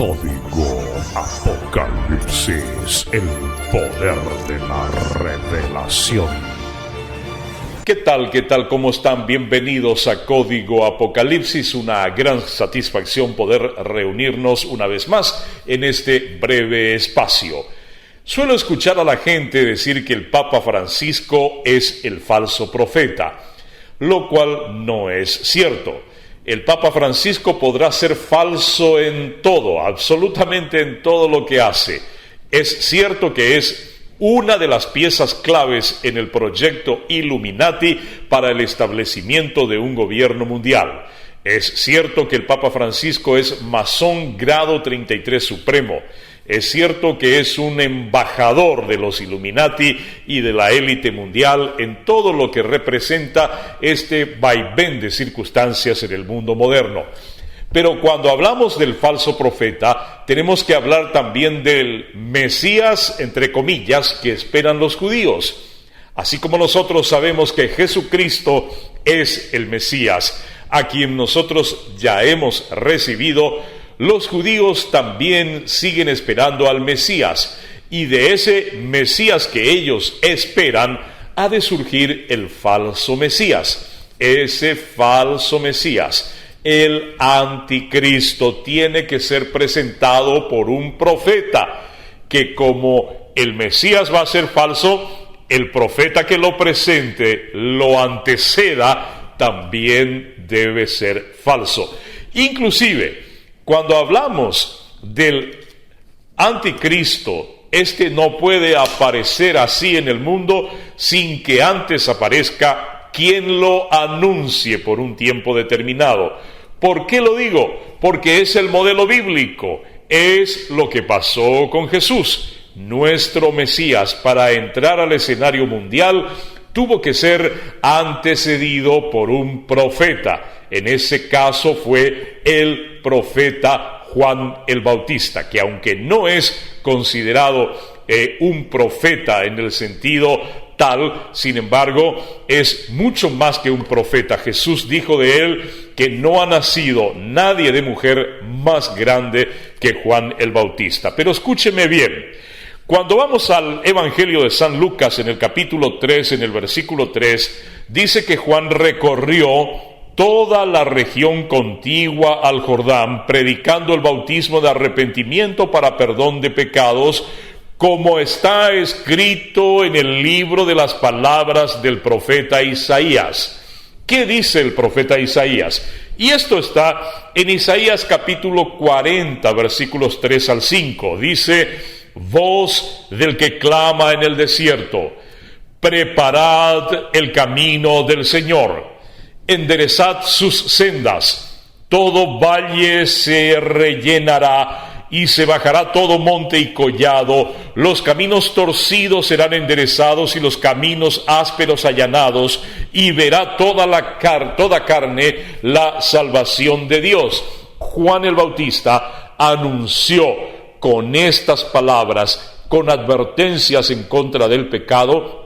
Código Apocalipsis, el poder de la revelación. ¿Qué tal? ¿Cómo están? Bienvenidos a Código Apocalipsis. Una gran satisfacción poder reunirnos una vez más en este breve espacio. Suelo escuchar a la gente decir que el Papa Francisco es el falso profeta, lo cual no es cierto. El Papa Francisco podrá ser falso en todo, absolutamente en todo lo que hace. Es cierto que es una de las piezas claves en el proyecto Illuminati para el establecimiento de un gobierno mundial. Es cierto que el Papa Francisco es masón grado 33 supremo. Es cierto que es un embajador de los Illuminati y de la élite mundial en todo lo que representa este vaivén de circunstancias en el mundo moderno. Pero cuando hablamos del falso profeta, tenemos que hablar también del Mesías, entre comillas, que esperan los judíos. Así como nosotros sabemos que Jesucristo es el Mesías, a quien nosotros ya hemos recibido, los judíos también siguen esperando al Mesías, y de ese Mesías que ellos esperan ha de surgir el falso Mesías. Ese falso Mesías, el anticristo, tiene que ser presentado por un profeta, que como el Mesías va a ser falso, el profeta que lo presente, lo anteceda, también debe ser falso. Inclusive, cuando hablamos del anticristo, este no puede aparecer así en el mundo sin que antes aparezca quien lo anuncie por un tiempo determinado. ¿Por qué lo digo? Porque es el modelo bíblico, es lo que pasó con Jesús. Nuestro Mesías, para entrar al escenario mundial, tuvo que ser antecedido por un profeta. En ese caso fue el profeta Juan el Bautista, que aunque no es considerado un profeta en el sentido tal, sin embargo, es mucho más que un profeta. Jesús dijo de él que no ha nacido nadie de mujer más grande que Juan el Bautista. Pero escúcheme bien. Cuando vamos al Evangelio de San Lucas, en el capítulo 3, en el versículo 3, dice que Juan recorrió toda la región contigua al Jordán, predicando el bautismo de arrepentimiento para perdón de pecados, como está escrito en el libro de las palabras del profeta Isaías. ¿Qué dice el profeta Isaías? Y esto está en Isaías capítulo 40, versículos 3 al 5. Dice: voz del que clama en el desierto, preparad el camino del Señor, enderezad sus sendas, todo valle se rellenará y se bajará todo monte y collado, los caminos torcidos serán enderezados y los caminos ásperos allanados, y verá toda carne la salvación de Dios. Juan el Bautista anunció con estas palabras, con advertencias en contra del pecado,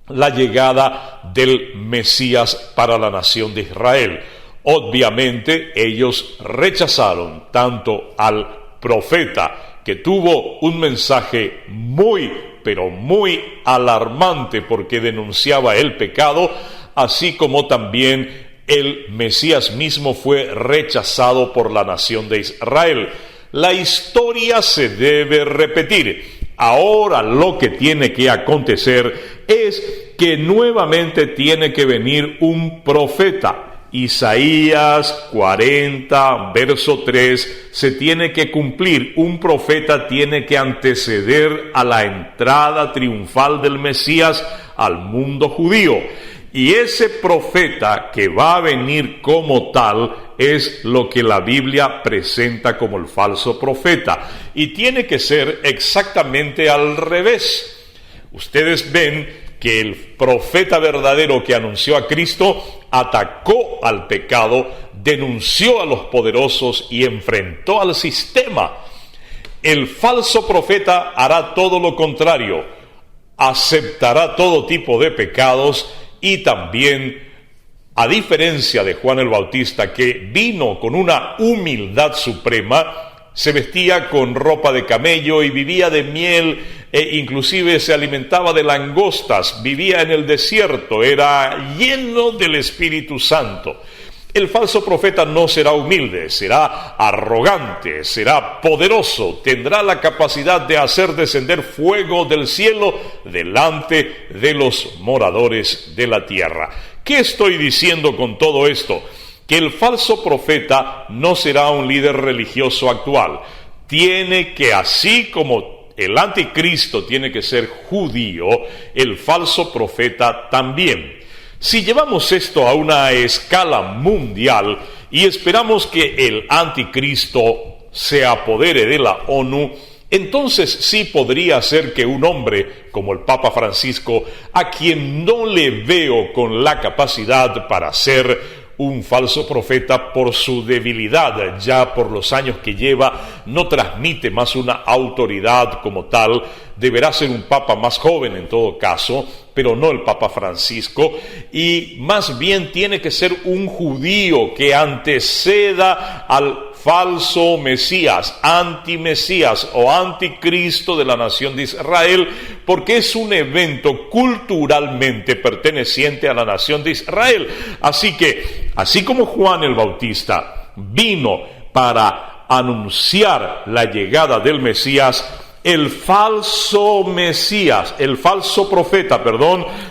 la llegada del Mesías para la nación de Israel. Obviamente ellos rechazaron tanto al profeta, que tuvo un mensaje muy alarmante porque denunciaba el pecado, así como también el Mesías mismo fue rechazado por la nación de Israel. La historia se debe repetir. Ahora lo que tiene que acontecer es que nuevamente tiene que venir un profeta. Isaías 40, verso 3, se tiene que cumplir. Un profeta tiene que anteceder a la entrada triunfal del Mesías al mundo judío. Y ese profeta que va a venir como tal es lo que la Biblia presenta como el falso profeta. Y tiene que ser exactamente al revés. Ustedes ven que el profeta verdadero que anunció a Cristo atacó al pecado, denunció a los poderosos y enfrentó al sistema. El falso profeta hará todo lo contrario, aceptará todo tipo de pecados y también, a diferencia de Juan el Bautista, que vino con una humildad suprema, se vestía con ropa de camello y vivía de miel, e inclusive se alimentaba de langostas, vivía en el desierto, era lleno del Espíritu Santo. El falso profeta no será humilde, será arrogante, será poderoso, tendrá la capacidad de hacer descender fuego del cielo delante de los moradores de la tierra. ¿Qué estoy diciendo con todo esto? Que el falso profeta no será un líder religioso actual. Tiene que, así como el anticristo tiene que ser judío, el falso profeta también. Si llevamos esto a una escala mundial y esperamos que el anticristo se apodere de la ONU, entonces sí podría ser que un hombre como el Papa Francisco, a quien no le veo con la capacidad para ser un falso profeta por su debilidad, ya por los años que lleva, no transmite más una autoridad como tal, deberá ser un papa más joven en todo caso, pero no el Papa Francisco, y más bien tiene que ser un judío que anteceda al falso Mesías, antimesías o anticristo de la nación de Israel, porque es un evento culturalmente perteneciente a la nación de Israel. Así que, así como Juan el Bautista vino para anunciar la llegada del Mesías, el falso Mesías, el falso profeta,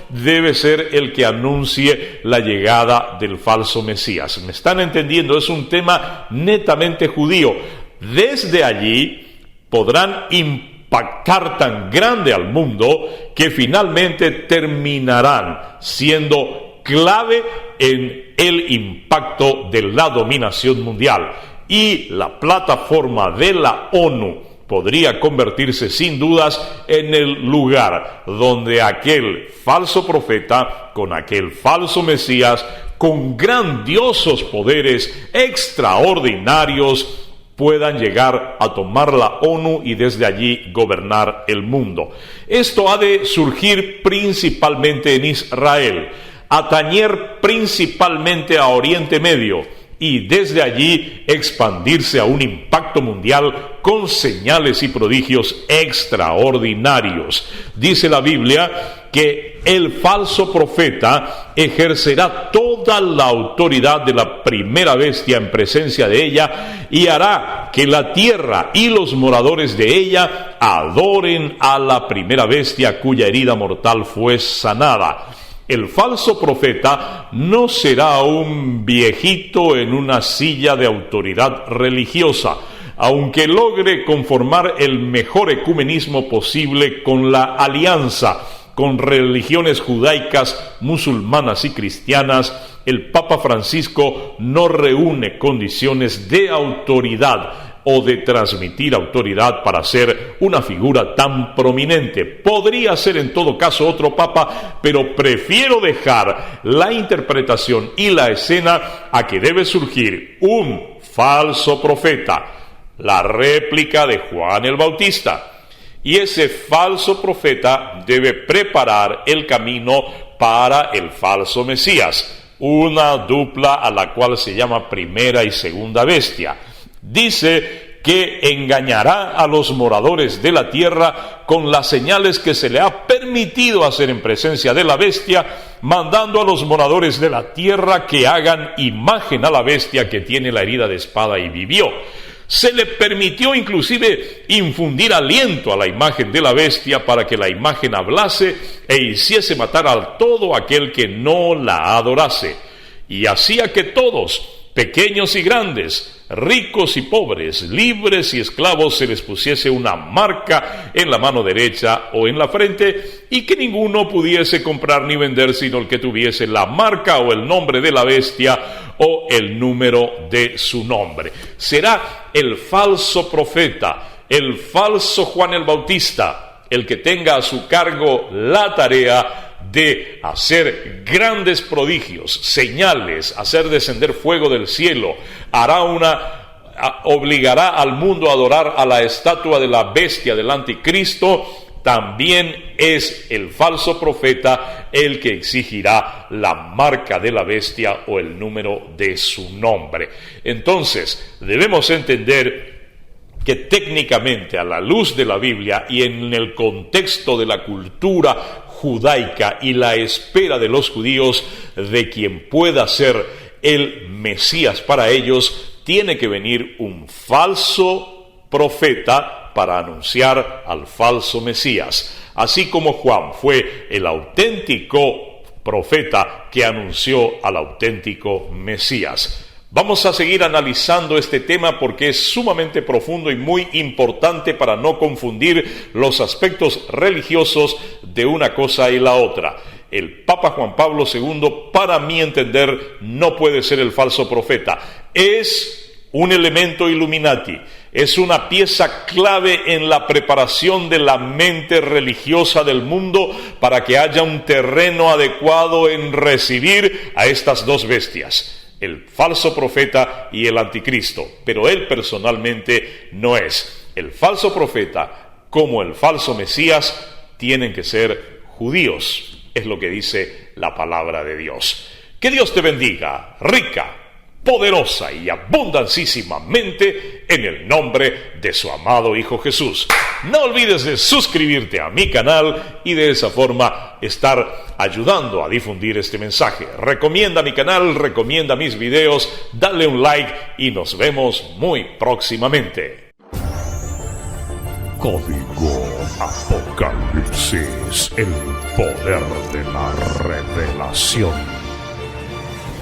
debe ser el que anuncie la llegada del falso Mesías. ¿Me están entendiendo? Es un tema netamente judío. Desde allí podrán impactar tan grande al mundo que finalmente terminarán siendo clave en el impacto de la dominación mundial. Y la plataforma de la ONU podría convertirse sin dudas en el lugar donde aquel falso profeta, con aquel falso Mesías, con grandiosos poderes extraordinarios, puedan llegar a tomar la ONU y desde allí gobernar el mundo. Esto ha de surgir principalmente en Israel, atañer principalmente a Oriente Medio, y desde allí expandirse a un impacto mundial con señales y prodigios extraordinarios. Dice la Biblia que el falso profeta ejercerá toda la autoridad de la primera bestia en presencia de ella y hará que la tierra y los moradores de ella adoren a la primera bestia cuya herida mortal fue sanada. El falso profeta no será un viejito en una silla de autoridad religiosa, aunque logre conformar el mejor ecumenismo posible con la alianza con religiones judaicas, musulmanas y cristianas. El Papa Francisco no reúne condiciones de autoridad o de transmitir autoridad para ser una figura tan prominente. Podría ser en todo caso otro papa, pero prefiero dejar la interpretación y la escena a que debe surgir un falso profeta, la réplica de Juan el Bautista. Y ese falso profeta debe preparar el camino para el falso Mesías, una dupla a la cual se llama primera y segunda bestia. Dice que engañará a los moradores de la tierra con las señales que se le ha permitido hacer en presencia de la bestia, mandando a los moradores de la tierra que hagan imagen a la bestia que tiene la herida de espada y vivió. Se le permitió inclusive infundir aliento a la imagen de la bestia para que la imagen hablase e hiciese matar a todo aquel que no la adorase. Y hacía que todos, pequeños y grandes, ricos y pobres, libres y esclavos, se les pusiese una marca en la mano derecha o en la frente, y que ninguno pudiese comprar ni vender sino el que tuviese la marca o el nombre de la bestia o el número de su nombre. Será el falso profeta, el falso Juan el Bautista, el que tenga a su cargo la tarea de hacer grandes prodigios, señales, hacer descender fuego del cielo, obligará al mundo a adorar a la estatua de la bestia del anticristo. También es el falso profeta el que exigirá la marca de la bestia o el número de su nombre. Entonces, debemos entender que técnicamente, a la luz de la Biblia y en el contexto de la cultura judaica y la espera de los judíos de quien pueda ser el Mesías para ellos, tiene que venir un falso profeta para anunciar al falso Mesías. Así como Juan fue el auténtico profeta que anunció al auténtico Mesías. Vamos a seguir analizando este tema porque es sumamente profundo y muy importante para no confundir los aspectos religiosos de una cosa y la otra. El Papa Juan Pablo II, para mi entender, no puede ser el falso profeta. Es un elemento Illuminati, es una pieza clave en la preparación de la mente religiosa del mundo para que haya un terreno adecuado en recibir a estas dos bestias, el falso profeta y el anticristo, pero él personalmente no es. El falso profeta como el falso Mesías tienen que ser judíos, es lo que dice la palabra de Dios. Que Dios te bendiga, rica, poderosa y abundancísimamente en el nombre de su amado Hijo Jesús. No olvides de suscribirte a mi canal y de esa forma estar ayudando a difundir este mensaje. Recomienda mi canal, recomienda mis videos, dale un like y nos vemos muy próximamente. Código Apocalipsis, el poder de la revelación.